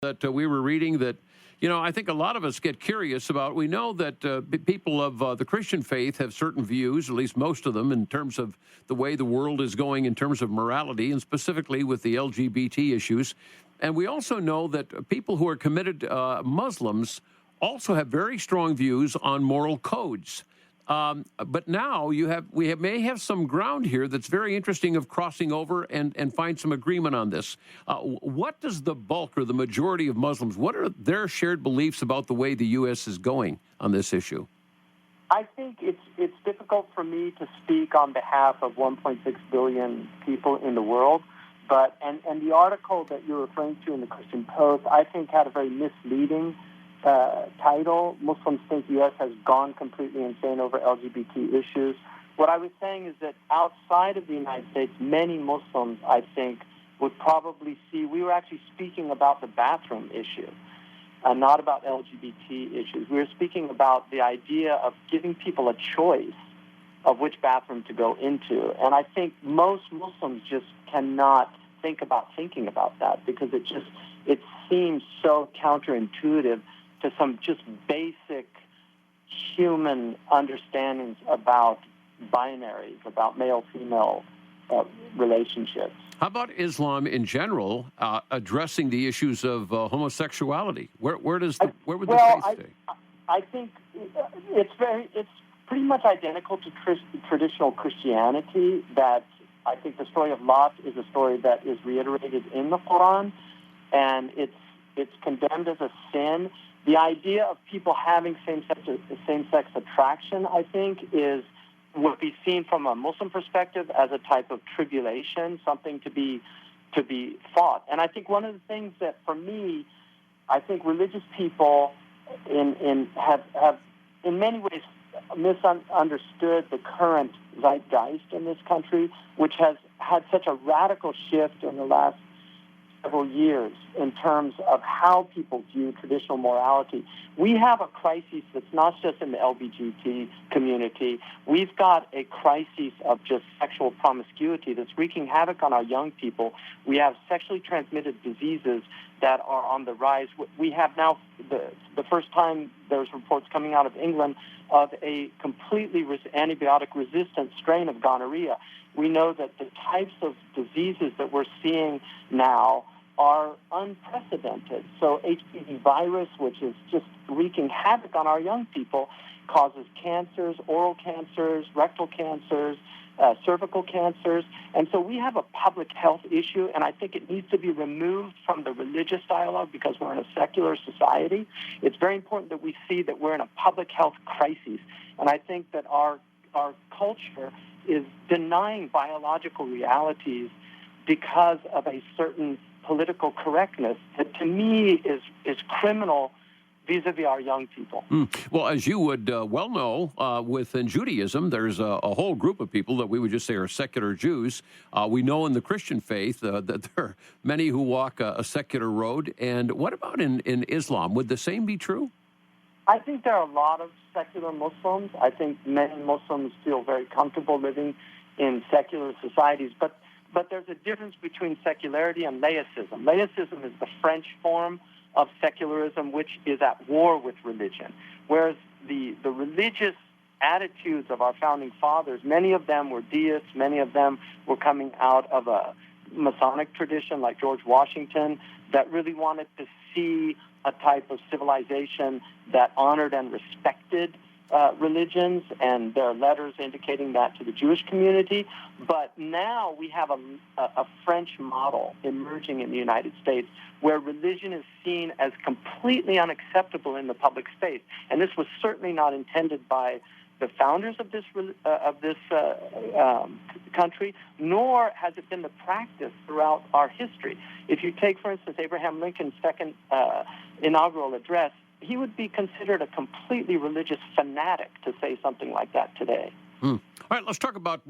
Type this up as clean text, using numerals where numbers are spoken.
that we were reading that, I think a lot of us get curious about. We know that people of the Christian faith have certain views, at least most of them, in terms of the way the world is going in terms of morality, and specifically with the LGBT issues. And we also know that people who are committed Muslims also have very strong views on moral codes. But now we may have some ground here that's very interesting of crossing over and find some agreement on this. What does the bulk or the majority of Muslims, what are their shared beliefs about the way the U.S. is going on this issue? I think it's difficult for me to speak on behalf of 1.6 billion people in the world, but and the article that you're referring to in the Christian Post, I think, had a very misleading title. Muslims think the U.S. has gone completely insane over LGBT issues. What I was saying is that outside of the United States, many Muslims, I think, would probably see, we were actually speaking about the bathroom issue, not about LGBT issues. We were speaking about the idea of giving people a choice of which bathroom to go into. And I think most Muslims just cannot think about that because it seems so counterintuitive to some just basic human understandings about binaries, about male-female relationships. How about Islam in general addressing the issues of homosexuality? Where would the faith stay? I think it's pretty much identical to traditional Christianity. That I think the story of Lot is a story that is reiterated in the Quran, and it's condemned as a sin. The idea of people having same-sex attraction, I think, would be seen from a Muslim perspective as a type of tribulation, something to be fought. And I think one of the things that, for me, I think religious people have in many ways misunderstood the current zeitgeist in this country, which has had such a radical shift in the last several years in terms of how people view traditional morality. We have a crisis that's not just in the LGBT community. We've got a crisis of just sexual promiscuity that's wreaking havoc on our young people. We have sexually transmitted diseases that are on the rise. We have now, the first time there's reports coming out of England of a completely antibiotic-resistant strain of gonorrhea. We know that the types of diseases that we're seeing now are unprecedented. So HPV virus, which is just wreaking havoc on our young people, causes cancers, oral cancers, rectal cancers, cervical cancers. And so we have a public health issue, and I think it needs to be removed from the religious dialogue because we're in a secular society. It's very important that we see that we're in a public health crisis. And I think that our culture is denying biological realities because of a certain political correctness that, to me, is criminal vis-a-vis our young people. Well, as you would well know, within Judaism, there's a whole group of people that we would just say are secular Jews. We know in the Christian faith that there are many who walk a secular road. And what about in Islam? Would the same be true? I think there are a lot of secular Muslims. I think many Muslims feel very comfortable living in secular societies. But there's a difference between secularity and laicism. Laicism is the French form of secularism, which is at war with religion, whereas the religious attitudes of our founding fathers, many of them were deists, many of them were coming out of a Masonic tradition like George Washington that really wanted to see a type of civilization that honored and respected religions, and there are letters indicating that to the Jewish community. But now we have a French model emerging in the United States where religion is seen as completely unacceptable in the public space. And this was certainly not intended by the founders of this country, nor has it been the practice throughout our history. If you take, for instance, Abraham Lincoln's second inaugural address, he would be considered a completely religious fanatic to say something like that today. All right, let's talk about